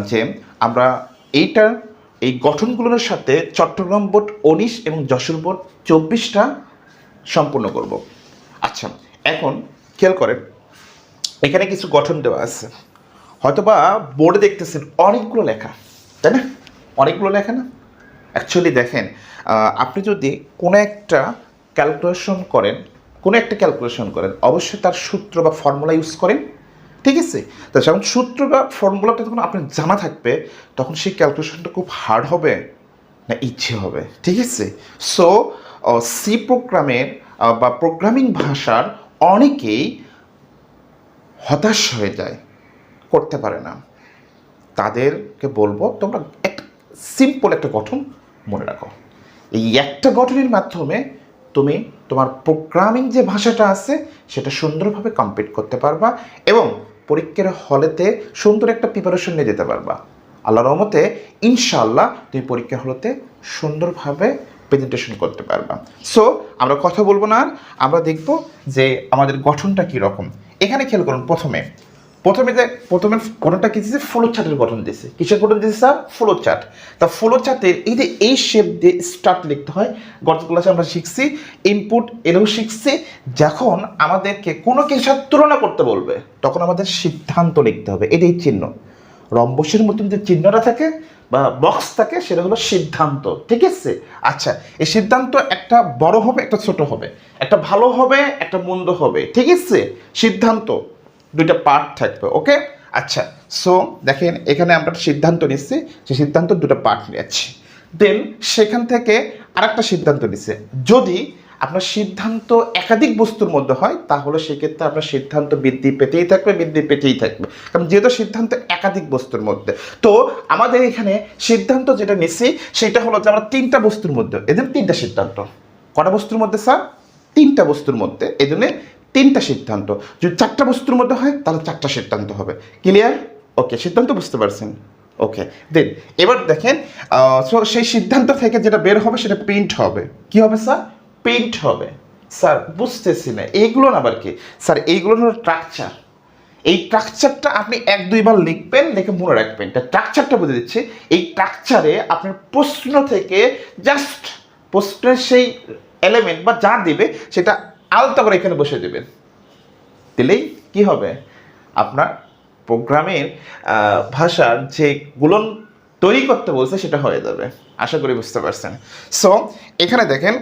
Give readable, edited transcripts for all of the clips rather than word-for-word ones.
যে আমরা এই গঠনগুলোর সাথে চট্টগ্রাম বোর্ড 19 এবং যশোর বোর্ড 24টা সম্পূর্ণ করব। আচ্ছা, এখন খেয়াল করেন, এখানে কিছু গঠন দেওয়া আছে, হয়তোবা বোর্ডে দেখতেছেন অনেকগুলো লেখা, তাই না? অনেকগুলো লেখা না? অ্যাকচুয়ালি দেখেন, আপনি যদি কোনো একটা ক্যালকুলেশন করেন অবশ্যই তার সূত্র বা ফর্মুলা ইউজ করেন, ঠিক আছে? তো যখন সূত্র বা ফর্মুলাটা যখন আপনার জানা থাকবে তখন সেই ক্যালকুলেশনটা খুব হার্ড হবে না ইচ্ছে হবে, ঠিক আছে? সো সি প্রোগ্রামের বা প্রোগ্রামিং ভাষার অনেকেই হতাশ হয়ে যায়, করতে পারে না। তাদেরকে বলবো তোমরা একটা সিম্পল একটা গঠন মনে রাখো। এই একটা গঠনের মাধ্যমে তুমি তোমার প্রোগ্রামিং যে ভাষাটা আছে সেটা সুন্দরভাবে কমপ্লিট করতে পারবা এবং পরীক্ষার হলেতে সুন্দর একটা প্রিপারেশন নিয়ে যেতে পারবা। আল্লাহর রহমতে ইনশাআল্লাহ তুমি পরীক্ষা হলেতে সুন্দরভাবে প্রেজেন্টেশন করতে পারবা। সো আমরা কথা বলবো না, আর আমরা দেখব যে আমাদের গঠনটা কীরকম। এখানে খেয়াল করুন, প্রথমে গঠনটা কি দিয়েছে, ফ্লো চার্টের গঠন দিয়েছে। কিসের গঠন দিয়েছে স্যার? Flow chart. তা ফ্লো চার্টের এই শেপ দিয়ে স্টার্ট লিখতে হয়। গত ক্লাসে আমরা শিখছি ইনপুট, এরও শিখছি যখন আমাদেরকে কোনো কিছুর তুলনা করতে বলবে তখন আমাদের সিদ্ধান্ত লিখতে হবে। এটাই চিহ্ন, রম্বসের মতন যে চিহ্নটা থাকে বা বক্স থাকে সেটা হলো সিদ্ধান্ত, ঠিক আছে? আচ্ছা, এই সিদ্ধান্ত একটা বড় হবে, একটা ছোট হবে, একটা ভালো হবে, একটা মন্দ হবে, ঠিক আছে? সিদ্ধান্ত দুইটা পার্ট থাকবে, ওকে? আচ্ছা, সো দেখেন এখানে আমরা একটা সিদ্ধান্ত নিচ্ছি, সেই সিদ্ধান্ত দুটো পার্ট নিয়েছি। দেন সেখান থেকে আরেকটা সিদ্ধান্ত নিচ্ছে। যদি আপনার সিদ্ধান্ত একাধিক বস্তুর মধ্যে হয় তাহলে সেক্ষেত্রে আপনার সিদ্ধান্ত বৃদ্ধি পেতেই থাকবে, কারণ যেহেতু সিদ্ধান্ত একাধিক বস্তুর মধ্যে। তো আমাদের এখানে সিদ্ধান্ত যেটা নিচ্ছি সেটা হলো যে আমরা তিনটা বস্তুর মধ্যে, এদের তিনটা সিদ্ধান্ত। কটা বস্তুর মধ্যে স্যার? তিনটা বস্তুর মধ্যে, এই জন্য তিনটা সিদ্ধান্ত। যদি চারটা বস্তুর মধ্যে হয় তাহলে চারটা সিদ্ধান্ত হবে। ক্লিয়ার? ওকে, সিদ্ধান্ত বুঝতে পারছেন? ওকে, দেন এবার দেখেন, সো সেই সিদ্ধান্ত থেকে যেটা বের হবে সেটা প্রিন্ট হবে। কি হবে স্যার? প্রিন্ট হবে। স্যার বুঝতেছি না, এইগুলো না আবার কি স্যার? এইগুলো হলো স্ট্রাকচার। এই স্ট্রাকচারটা আপনি এক দুইবার লিখবেন, লিখে মনে রাখবেন। স্ট্রাকচারটা বুঝে দিচ্ছি। এই স্ট্রাকচারে আপনার প্রশ্ন থেকে জাস্ট প্রশ্নের সেই এলিমেন্ট বা যা দিবে সেটা আলাদা করে এখানে বসে দেবেন, দিলেই কি হবে, আপনার প্রোগ্রামের ভাষার যে গুলন তৈরি করতে বলছে সেটা হয়ে যাবে। আশা করি বুঝতে পারছেন। সো এখানে দেখেন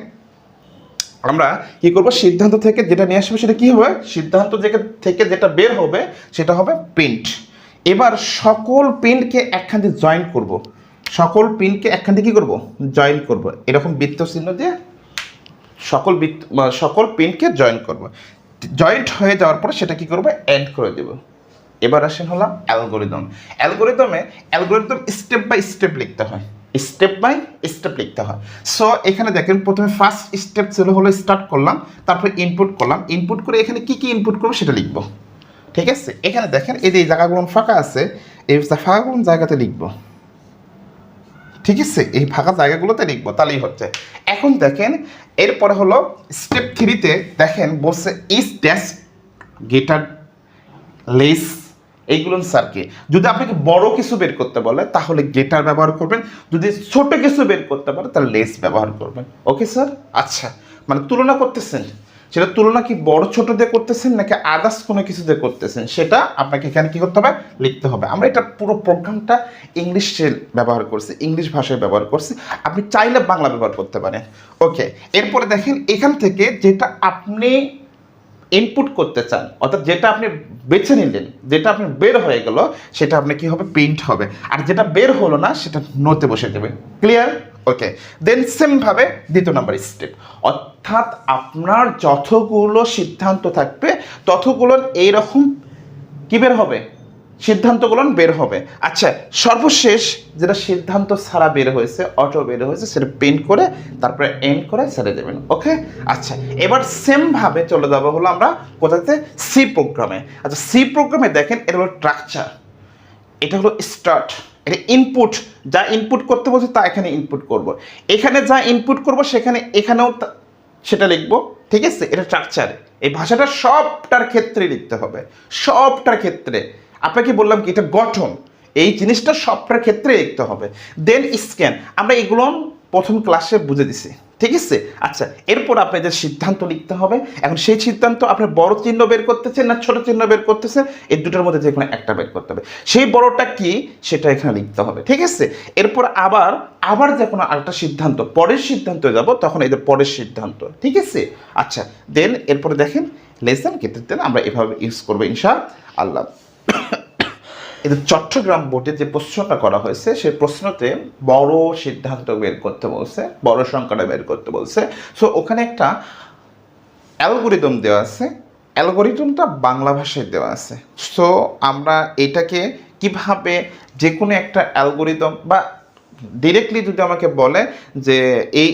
আমরা কি করব, সিদ্ধান্ত থেকে যেটা নিয়ে আসবে সেটা কি হবে, সিদ্ধান্ত থেকে যেটা বের হবে সেটা হবে প্রিন্ট। এবার সকল প্রিন্টকে একখান দিয়ে জয়েন করব, সকল প্রিন্টকে একখান দিয়ে কি করব, জয়েন করব। এরকম বৃত্ত চিহ্ন দিয়ে সকল পিনকে জয়েন করব। জয়েন্ট হয়ে যাওয়ার পরে সেটা কি করব, এন্ড করে দেব। এবার আসেন হলাম algorithm. Algorithm step by step লিখতে হয়, সো এখানে দেখেন প্রথমে ফার্স্ট স্টেপ ছিল হলো স্টার্ট করলাম, তারপরে ইনপুট করে এখানে কি কি ইনপুট করবো সেটা লিখবো, ঠিক আছে? এখানে দেখেন এই যে জায়গাগুলো ফাঁকা আছে, এই ফাঁকাগুলো জায়গাতে লিখবো, ঠিক আছে? এই ফাঁকা জায়গাগুলোতে লিখবো, তাহলেই হচ্ছে। এখন দেখেন এরপরে হলো স্টেপ 3-তে দেখেন বলছে ইজ ড্যাশ গ্রেটার লেস, এইগুলো স্যারকে যদি আপনাকে বড় কিছু বের করতে বলে তাহলে গ্রেটার ব্যবহার করবেন, যদি ছোট কিছু বের করতে পারে তাহলে লেস ব্যবহার করবেন। Okay sir? আচ্ছা, মানে তুলনা করতেছেন, সেটা তুলনা কি বড় ছোট দিয়ে করতেছেন নাকি আদার্স কোনো কিছু দিয়ে করতেছেন সেটা আপনাকে এখানে কি করতে হবে, লিখতে হবে। আমরা এটা পুরো প্রোগ্রামটা ইংলিশে ব্যবহার করছি, ইংলিশ ভাষায় ব্যবহার করছি, আপনি চাইলে বাংলা ব্যবহার করতে পারেন। ওকে, এরপরে দেখেন এখান থেকে যেটা আপনি ইনপুট করতে চান, অর্থাৎ যেটা আপনি বেছে নিলেন, যেটা আপনি বের হয়ে গেল সেটা আপনি কি হবে, প্রিন্ট হবে। আর যেটা বের হলো না সেটা নোতে বসে দেবেন। ক্লিয়ার? ওকে, দেন সেমভাবে দ্বিতীয় নাম্বার স্টেপ, অর্থাৎ আপনার যতগুলো সিদ্ধান্ত থাকবে ততগুলো এইরকম কি বের হবে, সিদ্ধান্তগুলো বের হবে। আচ্ছা, সর্বশেষ যেটা সিদ্ধান্ত ছাড়া বের হয়েছে, অটো বের হয়েছে, সেটা প্রিন্ট করে তারপরে এন্ড করে ছেড়ে দেবেন। ওকে, আচ্ছা, এবার সেমভাবে চলে যাবো হলো আমরা কোথাতে, সি প্রোগ্রামে। আচ্ছা, সি প্রোগ্রামে দেখেন এটা হলো স্ট্রাকচার, এটা হলো স্টার্ট, এটা ইনপুট, যা ইনপুট করতে বলছে তা এখানে ইনপুট করব, এখানে যা ইনপুট করব সেখানে এখানেও সেটা লিখবো, ঠিক আছে? এটা স্ট্রাকচার। এই ভাষাটা সবটার ক্ষেত্রে লিখতে হবে, সবটার ক্ষেত্রে। আপনাকে বললাম কি এটা গঠন, এই জিনিসটা সবটার ক্ষেত্রে লিখতে হবে। দেন স্ক্যান, আমরা এগুলো প্রথম ক্লাসে বুঝে দিছি, ঠিক আছে? আচ্ছা, এরপর আপনাদের সিদ্ধান্ত লিখতে হবে। এখন সেই সিদ্ধান্ত আপনি বড় চিহ্ন বের করতেছেন না ছোট চিহ্ন বের করতেছেন, এই দুটোর মধ্যে যে কোনো একটা বের করতে হবে। সেই বড়টা কি সেটা এখানে লিখতে হবে, ঠিক আছে? এরপর আবার যে কোনো আরেকটা সিদ্ধান্ত, পরের সিদ্ধান্তে যাব, তখন এদের পরের সিদ্ধান্ত, ঠিক আছে? আচ্ছা, দেন এরপরে দেখেন লেসন কেটে দেন, আমরা এভাবে ইউজ করবো ইনশাআল্লাহ। এদের চট্টগ্রাম বোর্ডে যে প্রশ্নটা করা হয়েছে সেই প্রশ্নতে বড় সিদ্ধান্ত বের করতে বলছে, বড় সংখ্যাটা বের করতে বলছে। সো ওখানে একটা অ্যালগোরিদম দেওয়া আছে, অ্যালগোরিদমটা বাংলা ভাষায় দেওয়া আছে। সো আমরা এটাকে কিভাবে যে কোনো একটা অ্যালগোরিদম বা ডিরেক্টলি যদি আমাকে বলে যে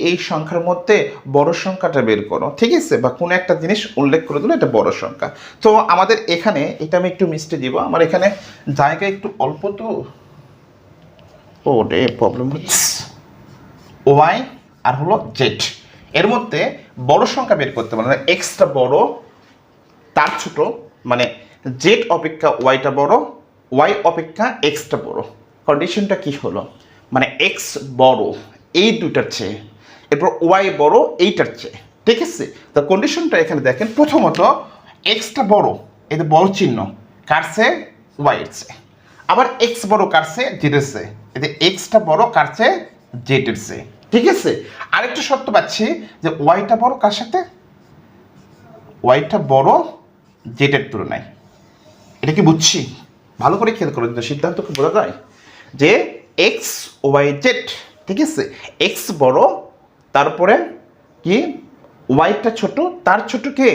এই সংখ্যার মধ্যে বড় সংখ্যাটা বের করো, ঠিক আছে, বা কোনো একটা জিনিস উল্লেখ করে দিলো এটা বড় সংখ্যা। তো আমাদের এখানে এটা আমি একটু মিষ্টি দিব, আমার এখানে জায়গা একটু অল্প, তো ওরে প্রবলেম হচ্ছে। ওয়াই আর হলো জেড, এর মধ্যে বড় সংখ্যা বের করতে পারে, এক্সটা বড় তার ছোট, মানে জেড অপেক্ষা ওয়াইটা বড়, ওয়াই অপেক্ষা এক্সটা বড়। কন্ডিশনটা কি হলো, মানে এক্স বড় এই দুটার চেয়ে, এরপর ওয়াই বড় এইটার চেয়ে, ঠিক আছে? তো কন্ডিশনটা এখানে দেখেন, প্রথমত এক্সটা বড়, এটা বড় চিহ্ন কার চেয়ে, ওয়াইয়ের চেয়ে। আবার এক্স বড় কার চেয়ে, জেডের চেয়ে, এতে এক্সটা বড় কার চেয়ে, জেডের চেয়ে, ঠিক আছে? আরেকটা শর্ত পাচ্ছি যে ওয়াইটা বড় কার সাথে, ওয়াইটা বড় জেডের তুলনায়। এটা কি বুঝছি? ভালো করে খেয়াল করে দিতে, সিদ্ধান্ত কি বোঝা যায় যে এক্স ওয়াই জেড, ঠিক আছে? এক্স বড়, তারপরে কি ওয়াইটা ছোট, তার ছোট কে,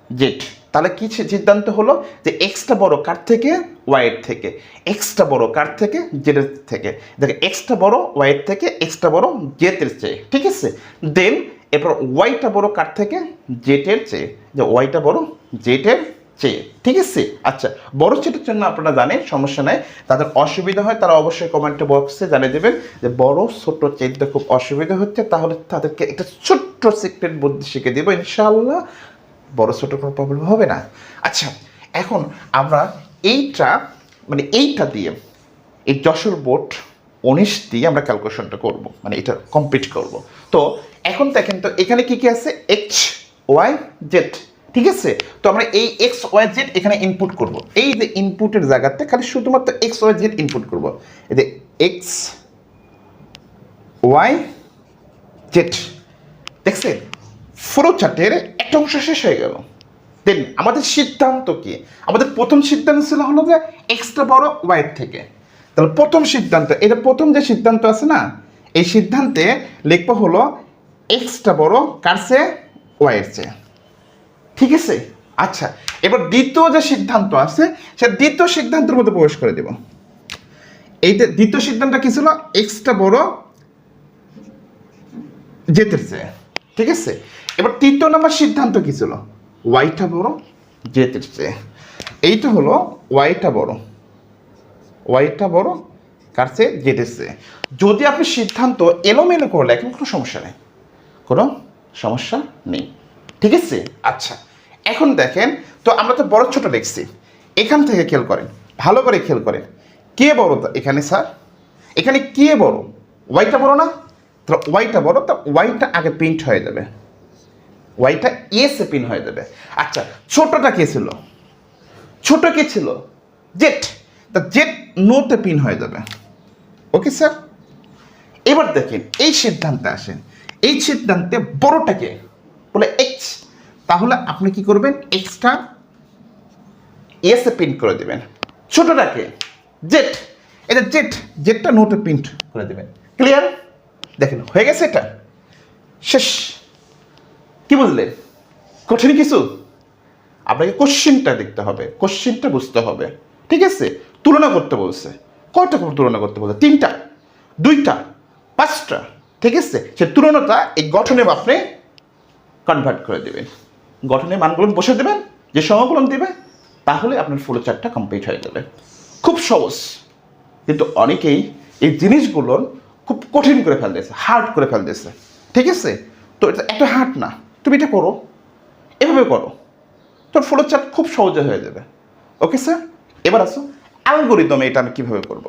জেড। তাহলে কি সিদ্ধান্ত হলো যে এক্সটা বড় কার থেকে, ওয়াইয়ের থেকে। এক্সটা বড় কার থেকে, জেডের থেকে। দেখে এক্সটা বড় ওয়াইয়ের থেকে, এক্সটা বড় জেডের চেয়ে, ঠিক আছে? দেন এরপর ওয়াইটা বড় কার থেকে, জেডের চেয়ে, যে ওয়াইটা বড় জেডের চেয়ে, ঠিক আছে? আচ্ছা, বড় ছোটের জন্য আপনারা জানেন, সমস্যা নাই। তাদের অসুবিধা হয় তারা অবশ্যই কমেন্ট বক্সে জানিয়ে দেবেন যে বড় ছোট চিনতে খুব অসুবিধা হচ্ছে, তাহলে তাদেরকে একটা ছোট্ট সিক্রেট বুদ্ধি শিখে দেবো ইনশাআল্লাহ, বড় ছোট কোনো প্রবলেম হবে না। আচ্ছা, এখন আমরা এইটা দিয়ে এই যশোর বোর্ড 19 দিয়ে আমরা ক্যালকুলেশনটা করব, মানে এটা কমপ্লিট করব। তো এখন দেখেন তো এখানে কি কি আছে, এক্স ওয়াই জেড, ঠিক আছে? তো আমরা এই এক্স ওয়াই জেড এখানে ইনপুট করব। এই যে ইনপুটের জায়গাতে খালি শুধুমাত্র এক্স ওয়াই জেড ইনপুট করব। এই যে এক্স ওয়াই জেড, দেখছেন ফ্লো চার্টের একটা অংশ শেষ হয়ে গেল। দেন আমাদের সিদ্ধান্ত কি, আমাদের প্রথম সিদ্ধান্ত ছিল হলো যে এক্সটা বড় ওয়াইয়ের থেকে। তাহলে প্রথম সিদ্ধান্ত, এটা প্রথম যে সিদ্ধান্ত আছে না, এই সিদ্ধান্তে লিখবো হলো এক্সটা বড় কার চেয়ে, ওয়াইয়ের চেয়ে, ঠিক আছে? আচ্ছা, এবার দ্বিতীয় যে সিদ্ধান্ত আছে সে দ্বিতীয় সিদ্ধান্তের মধ্যে প্রবেশ করে দেব। এইটা দ্বিতীয় সিদ্ধান্ত কি ছিল, এক্সটা বড় জেডের চেয়ে, ঠিক আছে? এবার তৃতীয় নম্বর সিদ্ধান্ত কি ছিল, ওয়াইটা বড় জেডের চেয়ে। এইটা হলো ওয়াইটা বড় কার চেয়ে, জেডের চেয়ে। যদি আপনি সিদ্ধান্ত এলোমেলো করে লেখেন কোনো সমস্যা নেই, কোনো সমস্যা নেই, ঠিক আছে? আচ্ছা, এখন দেখেন তো আমরা তো বড় ছোট লিখছি, এখান থেকে খেয়াল করেন, ভালো করে খেয়াল করেন, কে বড় এখানে স্যার, এখানে কে বড়, ওয়াইটা বড় না? তাহলে ওয়াইটা বড়, তা ওয়াইটা আগে প্রিন্ট হয়ে যাবে, ওয়াইটা এসে পিন হয়ে যাবে। আচ্ছা, ছোটটা কে ছিল, ছোট কে ছিল, জেড, তা জেড নোতে পিন হয়ে যাবে। ওকে স্যার, এবার দেখেন এই সিদ্ধান্তে আসেন, এই সিদ্ধান্তে বড়টাকে বলে এক্স, তাহলে আপনি কি করবেন, এক্সটা এসে প্রিন্ট করে দেবেন। ছোটটাকে জেড, এটা জেডটা নোটে প্রিন্ট করে দেবেন। ক্লিয়ার? দেখেন হয়ে গেছে, এটা শেষ। কি বুঝলেন? কঠিন কিছু? আপনাকে কোশ্চেনটা দেখতে হবে, কোশ্চেনটা বুঝতে হবে, ঠিক আছে? তুলনা করতে বলছে, কয়টা তুলনা করতে বলছে, 3টা, 2টা, 5টা, ঠিক আছে? সে তুলনাটা এই গঠনে আপনি কনভার্ট করে দেবেন, গঠনের মানগুলো বসে দেবেন, যে সমগুলো দেবে, তাহলে আপনার ফ্লো চার্টটা কমপ্লিট হয়ে যাবে। খুব সহজ, কিন্তু অনেকেই এই জিনিসগুলো খুব কঠিন করে ফেলতেছে, হার্ড করে ফেলতেছে, ঠিক আছে? তো এটা এত হার্ড না, তুমি এটা করো, এভাবে করো, তোর ফ্লো চার্ট খুব সহজে হয়ে যাবে। ওকে স্যার, এবার আসো অ্যালগোরিদমে এটা আমি কীভাবে করব,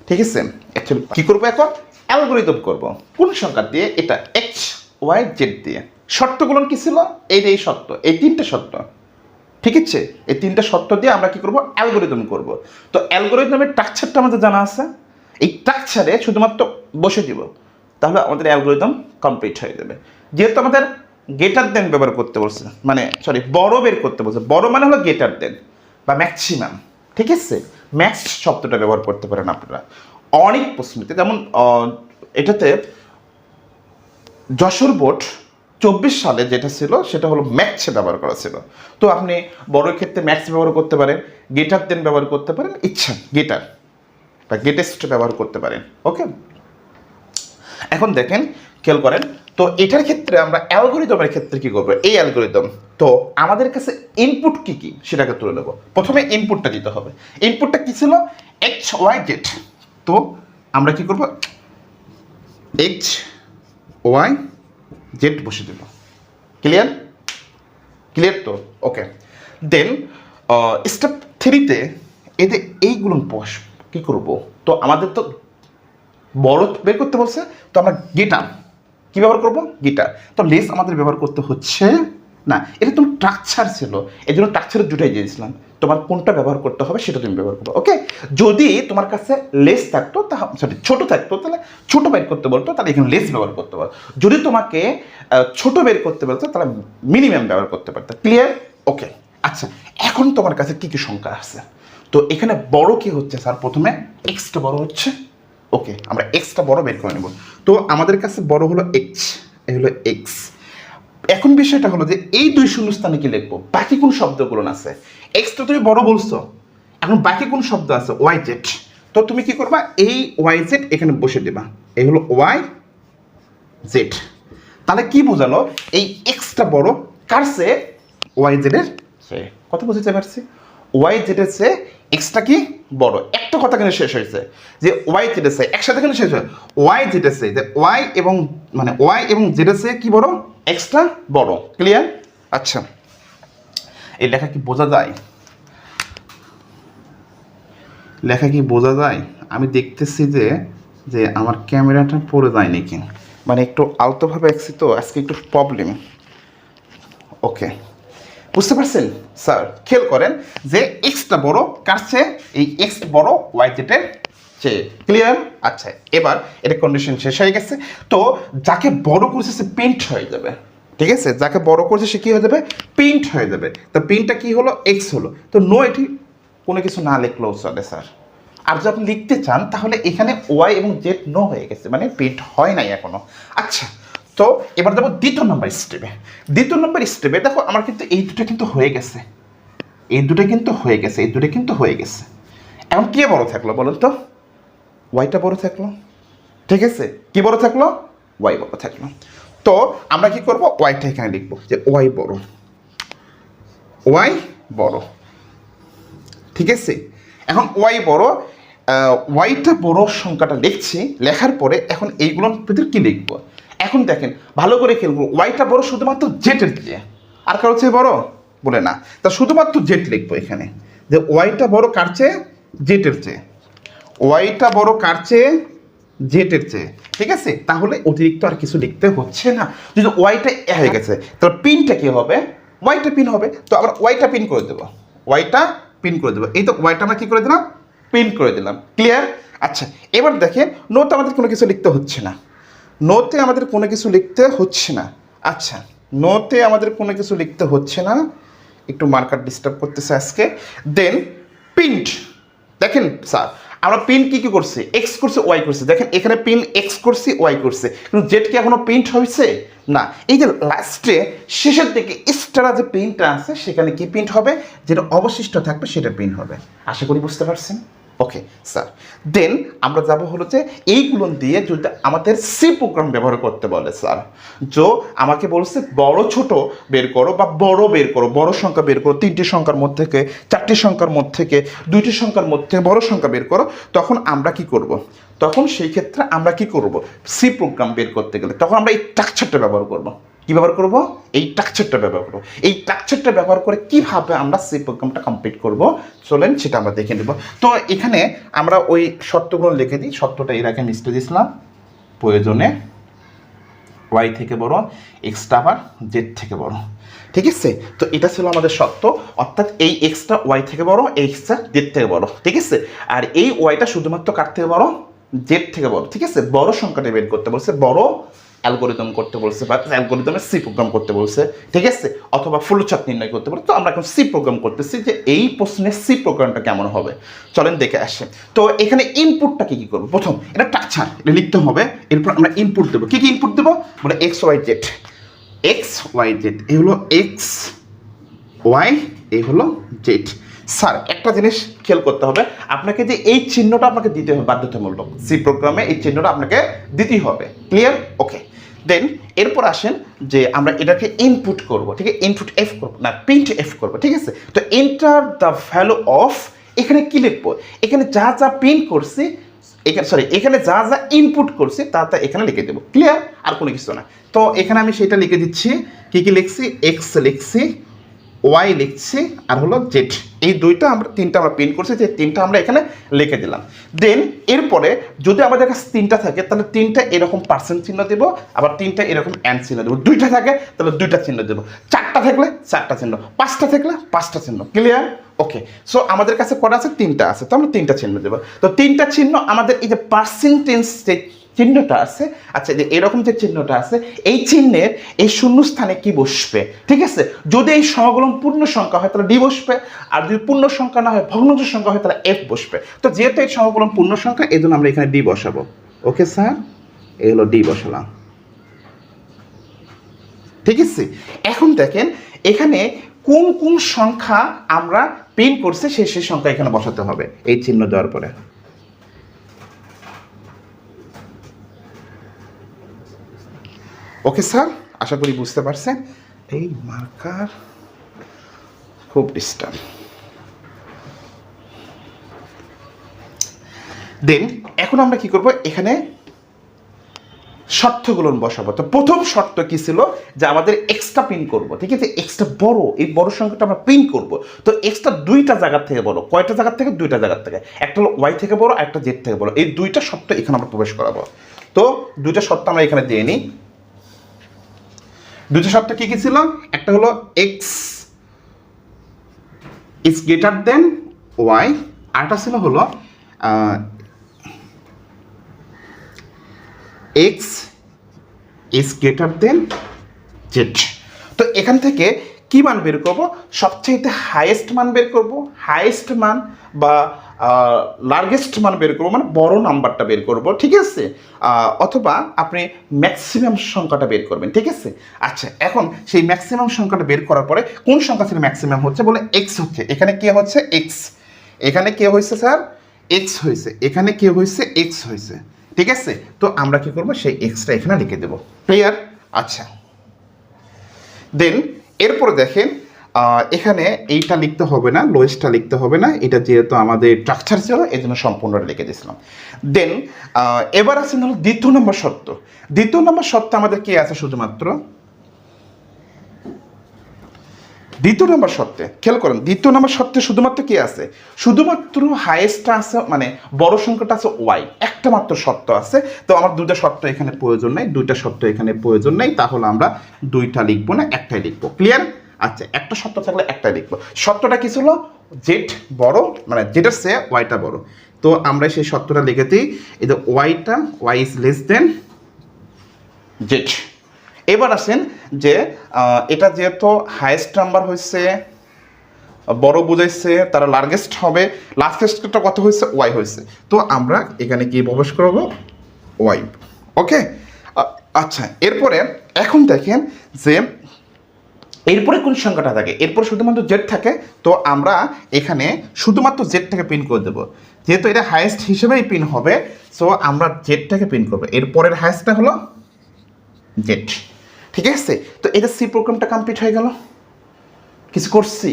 ঠিক আছে? অ্যাকচুয়ালি কী করবো এখন? অ্যালগোরিদম করব। কোন সংখ্যা দিয়ে? এটা এক্স ওয়াই জেড দিয়ে। শর্তগুলো কি ছিল? এই শর্ত, এই তিনটে শর্ত, ঠিক আছে? এই তিনটে শর্ত দিয়ে আমরা কি করব? অ্যালগোরিদম করব। তো অ্যালগোরিদমের স্ট্রাকচারটা আমাদের জানা আছে, এই স্ট্রাকচারে শুধুমাত্র বসে দিব, তাহলে আমাদের অ্যালগোরিদম কমপ্লিট হয়ে যাবে। যেহেতু আমাদের গেটার দেন ব্যবহার করতে বলছে, মানে সরি বড় বের করতে বলছে, বড় মানে হলো গেটার দেন বা ম্যাক্সিমাম, ঠিক আছে? ম্যাক্স শব্দটা ব্যবহার করতে পারেন আপনারা অনেক প্রশ্নতে। যেমন এটাতে যশোর বোর্ড 24 সালে যেটা ছিল সেটা হলো ম্যাক্সে ব্যবহার করা ছিল। তো আপনি বড় ক্ষেত্রে ম্যাক্স ব্যবহার করতে পারেন, গেটার দেন ব্যবহার করতে পারেন, ইচ্ছা গেটার বা গেটেস্ট ব্যবহার করতে পারেন। ওকে, এখন দেখেন, খেয়াল করেন, তো এটার ক্ষেত্রে আমরা অ্যালগোরিদমের ক্ষেত্রে কি করবো? এই অ্যালগোরিদম তো আমাদের কাছে ইনপুট কি কি সেটাকে তুলে নেব। প্রথমে ইনপুটটা দিতে হবে। ইনপুটটা কি ছিল? X Y Z. তো আমরা কি করব? এক্স ওয়াই জেড বসে দেব। ক্লিয়ার? ক্লিয়ার তো? ওকে, দেন স্টেপ 3-তে এতে এইগুলো কি করব? তো আমাদের তো বড় বের করতে বলছে, তো আমরা গেটার কি ব্যবহার করব? গিটার। তো লেস আমাদের ব্যবহার করতে হচ্ছে না, এটা তোমার স্ট্রাকচার ছিল, এই জন্য স্ট্রাকচারে জুটাই দিয়েছিলাম। তোমার কোনটা ব্যবহার করতে হবে সেটা তুমি ব্যবহার করবে। ওকে, যদি তোমার কাছে লেস থাকতো, সরি ছোট থাকতো, তাহলে ছোট বের করতে বলতো, তাহলে এখানে লেস ব্যবহার করতে পারো। যদি তোমাকে ছোট বের করতে বলতো, তাহলে মিনিমাম ব্যবহার করতে পারতো। ক্লিয়ার? ওকে, আচ্ছা, এখন তোমার কাছে কি কি সংখ্যা আছে? তো এখানে বড় কি হচ্ছে স্যার? প্রথমে এক্সটা বড় হচ্ছে। ওকে, আমরা এক্সটা বড় বের করে নেব। তো আমাদের কাছে বড় হলো এক্স, এই হলো এক্স। এখন বিষয়টা হলো যে এই দুই শূন্যস্থানে কি লিখবো? বাকি কোন শব্দগুলো আছে? এক্সটা তুমি বড় বলছো, এখন বাকি কোন শব্দ আছে? Y Z. তো তুমি কি করবা? এই ওয়াই জেড এখানে বসে দেবা, এই হলো ওয়াই জেড। তাহলে কি বোঝালো? এই এক্সটা বড় কার চেয়ে? ওয়াই জেডের চেয়ে। কত বুঝতে পারছি? ওয়াই জেডের চেয়ে এক্সটা কি বড়। একটা কথা কিন্তু শেষ হয়েছে যে ওয়াই জেডের চেয়ে, একসাথে কিন্তু শেষ হয় ওয়াই জেডের চেয়ে, যে ওয়াই এবং মানে ওয়াই এবং জেডের চেয়ে কি বড়? এক্সটা বড়। ক্লিয়ার? আচ্ছা, এই লেখা কি বোঝা যায়? লেখা কি বোঝা যায়? আমি দেখতেছি যে যে আমার ক্যামেরাটা পড়ে যায় নাকি, মানে একটু আলতোভাবে আঁকছি তো আজকে, একটু প্রবলেম। ওকে, বুঝতে পারছেন স্যার? খেয়াল করেন যে এক্সটা বড় কার চেয়ে? এই এক্স বড় ওয়াই জেডের চেয়ে। ক্লিয়ার? আচ্ছা, এবার এটা কন্ডিশন শেষ হয়ে গেছে। তো যাকে বড় করছে সে প্রিন্ট হয়ে যাবে, ঠিক আছে? যাকে বড় করছে সে কি হয়ে যাবে? প্রিন্ট হয়ে যাবে। তো প্রিন্টটা কি হলো? এক্স হলো। তো নো, এটি কোনো কিছু না লিখলেও চলে স্যার। আর যদি আপনি লিখতে চান তাহলে এখানে ওয়াই এবং জেড নো হয়ে গেছে, মানে প্রিন্ট হয় নাই এখনো। আচ্ছা, তো এবার যাবো দ্বিতীয় নম্বর স্টেপে। দ্বিতীয় নম্বর স্টেপে দেখো আমার কিন্তু এই দুটো কিন্তু হয়ে গেছে, এই দুটো কিন্তু হয়ে গেছে, এই দুটো কিন্তু হয়ে গেছে। এখন কে বড় থাকলো বলুন তো? ওয়াইটা বড় থাকলো, ঠিক আছে? কি বড় থাকলো? ওয়াই বড় থাকলো। তো আমরা কি করব? ওয়াইটা এখানে লিখবো যে ওয়াই বড়, ওয়াই বড়, ঠিক আছে? এখন ওয়াই বড়, ওয়াইটা বড় সংখ্যাটা লিখছি, লেখার পরে এখন এইগুলোর ভিতরে কি লিখবো? এখন দেখেন ভালো করে খেলবো, ওয়াইটা বড় শুধুমাত্র জেটের চেয়ে, আর কারো চেয়ে বড় বলে না, তা শুধুমাত্র জেট লিখবো এখানে, যে ওয়াইটা বড় কার চেয়ে? জেটের চেয়ে। ওয়াইটা বড় কার চেয়ে? জেটের চেয়ে, ঠিক আছে? তাহলে অতিরিক্ত আর কিছু লিখতে হচ্ছে না। যদি ওয়াইটা হয়ে গেছে তাহলে পিনটা কি হবে? ওয়াইটা পিন হবে। তো আমরা ওয়াইটা পিন করে দেবো, ওয়াইটা পিন করে দেবো। এই তো ওয়াইটা আমরা কি করে দিলাম? পিন করে দিলাম। ক্লিয়ার? আচ্ছা, এবার দেখেন নোতে আমাদের কোনো কিছু লিখতে হচ্ছে না, নোতে আমাদের কোনো কিছু লিখতে হচ্ছে না। আচ্ছা, নোতে আমাদের কোনো কিছু লিখতে হচ্ছে না, একটু মার্কার ডিস্টার্ব করতেছে আজকে। দেন প্রিন্ট, দেখেন স্যার আমরা পিন কি কি করছি? এক্স করছে, ওয়াই করছে। দেখেন এখানে পিন এক্স করছি, ওয়াই করছে, কিন্তু জেড কি এখনো প্রিন্ট হয়েছে না। এই যে লাস্টে শেষের দিকে এক্সট্রা যে প্রিন্টটা আছে সেখানে কি প্রিন্ট হবে? যেটা অবশিষ্ট থাকবে সেটা প্রিন্ট হবে। আশা করি বুঝতে পারছেন। ওকে স্যার, দেন আমরা যাব হলো যে এইগুলো দিয়ে যদি আমাদের সি প্রোগ্রাম ব্যবহার করতে বলে স্যার, যে আমাকে বলছে বড় ছোট বের করো বা বড় বের করো, বড় সংখ্যা বের করো, 3টি সংখ্যার মধ্যে থেকে, 4টি সংখ্যার মধ্যে থেকে, 2টি সংখ্যার মধ্যে বড় সংখ্যা বের করো, তখন আমরা কি করব? তখন সেই ক্ষেত্রে আমরা কি করব? সি প্রোগ্রাম বের করতে গেলে তখন আমরা এই স্ট্রাকচারটা ব্যবহার করব। কি ব্যবহার করব? এই স্ট্রাকচারটা ব্যবহার করব। এই স্ট্রাকচারটা ব্যবহার করে কিভাবে আমরা সি প্রোগ্রামটা কমপ্লিট করব চলেন সেটা আমরা দেখে নেব। তো এখানে আমরা ওই শর্তগুলো লিখে দিই। শর্তটা এর আগে মিস্টে দিয়েছিলাম, প্রয়োজনে ওয়াই থেকে বড় এক্সটা আবার জেড থেকে বড়, ঠিক আছে? তো এটা ছিল আমাদের শর্ত, অর্থাৎ এই এক্সটা ওয়াই থেকে বড়, এই এক্সটা জেড থেকে বড়, ঠিক আছে? আর এই ওয়াইটা শুধুমাত্র কার থেকে বড়? জেড থেকে বড়, ঠিক আছে? বড় সংখ্যাটা বের করতে বলছে, বড় অ্যালগোরিদম করতে বলছে বা অ্যালগোরিদমের সি প্রোগ্রাম করতে বলছে, ঠিক আছে? অথবা ফ্লোচার্ট নির্ণয় করতে বলছে। তো আমরা এখন সি প্রোগ্রাম করতেছি যে এই প্রশ্নের সি প্রোগ্রামটা কেমন হবে চলেন দেখে আসে। তো এখানে ইনপুটটা কি করবো? প্রথম এটা স্ট্রাকচার, এটা লিখতে হবে। এরপর আমরা ইনপুট দেবো। কি কি ইনপুট দেবো? বলে X Y Z, X Y Z, এই হলো এক্স ওয়াই, এই হলো জেড। স্যার একটা জিনিস খেয়াল করতে হবে, আপনাকে যে এই চিহ্নটা আপনাকে দিতে হবে বাধ্যতামূলক, সি প্রোগ্রামে এই চিহ্নটা আপনাকে দিতেই হবে। ক্লিয়ার? ওকে। দেন এরপর আসেন যে আমরা এটাকে ইনপুট করব, ঠিক আছে? ইনপুট এফ করবো না, প্রিন্ট এফ করবো, ঠিক আছে? তো এন্টার দ্য ভ্যালু অফ, এখানে কি লিখবো? এখানে যা যা প্রিন্ট করছি, এখানে যা যা ইনপুট করছি তা তা এখানে লিখে দেবো। ক্লিয়ার? আর কোনো কিছু না। তো এখানে আমি সেটা লিখে দিচ্ছি। কি কি লিখছি? এক্স লিখছি, ওয়াই লিখছি, আর হলো জেড। এই তিনটা আমরা প্রিন্ট করছি, যে তিনটা আমরা এখানে লিখে দিলাম। দেন এরপরে যদি আমাদের কাছে তিনটা থাকে তাহলে তিনটা এরকম পার্সেন্ট চিহ্ন দেবো, আবার তিনটা এরকম অ্যান্ড চিহ্ন দেবো। দুইটা থাকে তাহলে দুইটা চিহ্ন দেবো, চারটা থাকলে চারটা চিহ্ন, পাঁচটা থাকলে পাঁচটা চিহ্ন। ক্লিয়ার? ওকে। সো আমাদের কাছে কটা আছে? তিনটা আছে, তো আমরা তিনটা চিহ্ন দেবো। তো তিনটা চিহ্ন আমাদের এই যে পার্সেন্টেজ চিহ্নটা আছে, আচ্ছা যে এরকম যে চিহ্নটা আছে, এই চিহ্নের এই শূন্যস্থানে কি বসবে? ঠিক আছে? যদি এই সমকলন পূর্ণ সংখ্যা হয় তাহলে ডি বসবে, আর যদি পূর্ণ সংখ্যা না হয়, ভগ্নাংশ সংখ্যা হয়, তাহলে এফ বসবে। তো যেহেতু এই সমকলন পূর্ণ সংখ্যা, এই জন্য আমরা এখানে ডি বসাবো। ওকে স্যার, এই হলো ডি বসালাম, ঠিক আছে? এখন দেখেন এখানে কোন কোন সংখ্যা আমরা প্রিন্ট করছি সেই সংখ্যা এখানে বসাতে হবে এই চিহ্ন দেওয়ার পরে। ওকে স্যার, আশা করি বুঝতে পারছেন। এই মার্কার খুব ডিস্টার্ব। দেন এখন আমরা কি করব? এখানে শর্তগুলো বসাবো। তো প্রথম শর্ত কি ছিল? যে আমাদের এক্সট্রা প্রিন্ট করব, ঠিক আছে? এক্সট্রা বড়, এই বড় সংখ্যাটা আমরা প্রিন্ট করব। তো এক্সট্রা দুইটা জায়গা থেকে বড়। কয়টা জায়গা থেকে? দুইটা জায়গা থেকে। একটা হলো ওয়াই থেকে বড়, একটা জেড থেকে বড়। এই দুইটা শর্ত এখানে আমরা প্রবেশ করাবো। তো দুইটা শর্ত আমরা এখানে দিয়ে নিই। দুইটা শর্ত কি কি ছিল? একটা হলো X is greater than Y, আরেকটা ছিল হলো X is greater than Z. তো এখান থেকে কি মান বের করব? সবচেয়ে হাইয়েস্ট মান বের করব, হাইয়েস্ট মান বা লার্জেস্ট মান বের করবো, মানে বড় নাম্বারটা বের করব, ঠিক আছে? অথবা আপনি ম্যাক্সিমাম সংখ্যাটা বের করবেন, ঠিক আছে? আচ্ছা, এখন সেই ম্যাক্সিমাম সংখ্যাটা বের করার পরে কোন সংখ্যা থেকে ম্যাক্সিমাম হচ্ছে? বলে এক্স হচ্ছে। এখানে কে হচ্ছে? এক্স। এখানে কে হয়েছে স্যার? এক্স হয়েছে। এখানে কে হয়েছে? এক্স হয়েছে, ঠিক আছে? তো আমরা কি করব? সেই এক্সটা এখানে লিখে দেবো। ক্লিয়ার? আচ্ছা, দেন এরপরে দেখেন এখানে এইটা লিখতে হবে না, লোয়েস্টটা লিখতে হবে না, এটা যেহেতু আমাদের স্ট্রাকচার ছিল এই জন্য সম্পূর্ণটা লিখে দিয়েছিলাম। দেন এবার আছে হলো দ্বিতীয় নম্বর শর্ত। দ্বিতীয় নম্বর শর্ত আমাদের কি আছে? শুধুমাত্র দ্বিতীয় নম্বর শর্তে খেয়াল করেন, দ্বিতীয় নম্বর শর্তে শুধুমাত্র কি আছে? শুধুমাত্র হাইয়েস্টটা আছে, মানে বড় সংখ্যাটা আছে ওয়াই, একটা মাত্র শর্ত আছে। তো আমার দুইটা শর্ত এখানে প্রয়োজন নেই, দুইটা শর্ত এখানে প্রয়োজন নেই, তাহলে আমরা দুইটা লিখবো না, একটাই লিখবো। ক্লিয়ার? আচ্ছা, একটা শর্ত থাকলে একটাই লিখবো। শর্তটা কি ছিল? জেড বড়, মানে জেডের চেয়ে ওয়াইটা বড়। তো আমরা সেই শর্তটা লিখে দিই, এই যে Y is less than Z. এবার আসেন যে এটা যেহেতু হাইয়েস্ট নাম্বার হয়েছে, বড় বুঝাইছে, তারা লার্জেস্ট হবে, লার্জেস্টটা কত হয়েছে? ওয়াই হয়েছে। তো আমরা এখানে কি প্রবেশ করবো? ওয়াই। ওকে। আচ্ছা, এরপরে এখন দেখেন যে এরপরে কোন সংখ্যাটা থাকে? এরপর শুধুমাত্র জেড থাকে। তো আমরা এখানে শুধুমাত্র জেডটাকে প্রিন্ট করে দেবো, যেহেতু এটা হাইয়েস্ট হিসেবেই প্রিন্ট হবে। সো আমরা জেডটাকে প্রিন্ট করবো। এরপরের হাইয়েস্টটা হলো জেড, ঠিক আছে? তো এটা সি প্রোগ্রামটা কমপ্লিট হয়ে গেল। কিছু করছি?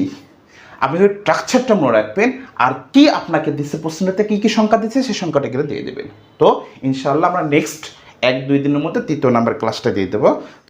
আপনি স্ট্রাকচারটা মনে রাখবেন, আর কি আপনাকে দিচ্ছে প্রশ্নতে কি কি সংখ্যা দিচ্ছে সেই সংখ্যাটা গেলে দিয়ে দেবেন। তো ইনশাআল্লাহ আমরা নেক্সট 1-2 দিনের মধ্যে তৃতীয় নাম্বার ক্লাসটা দিয়ে দেবো।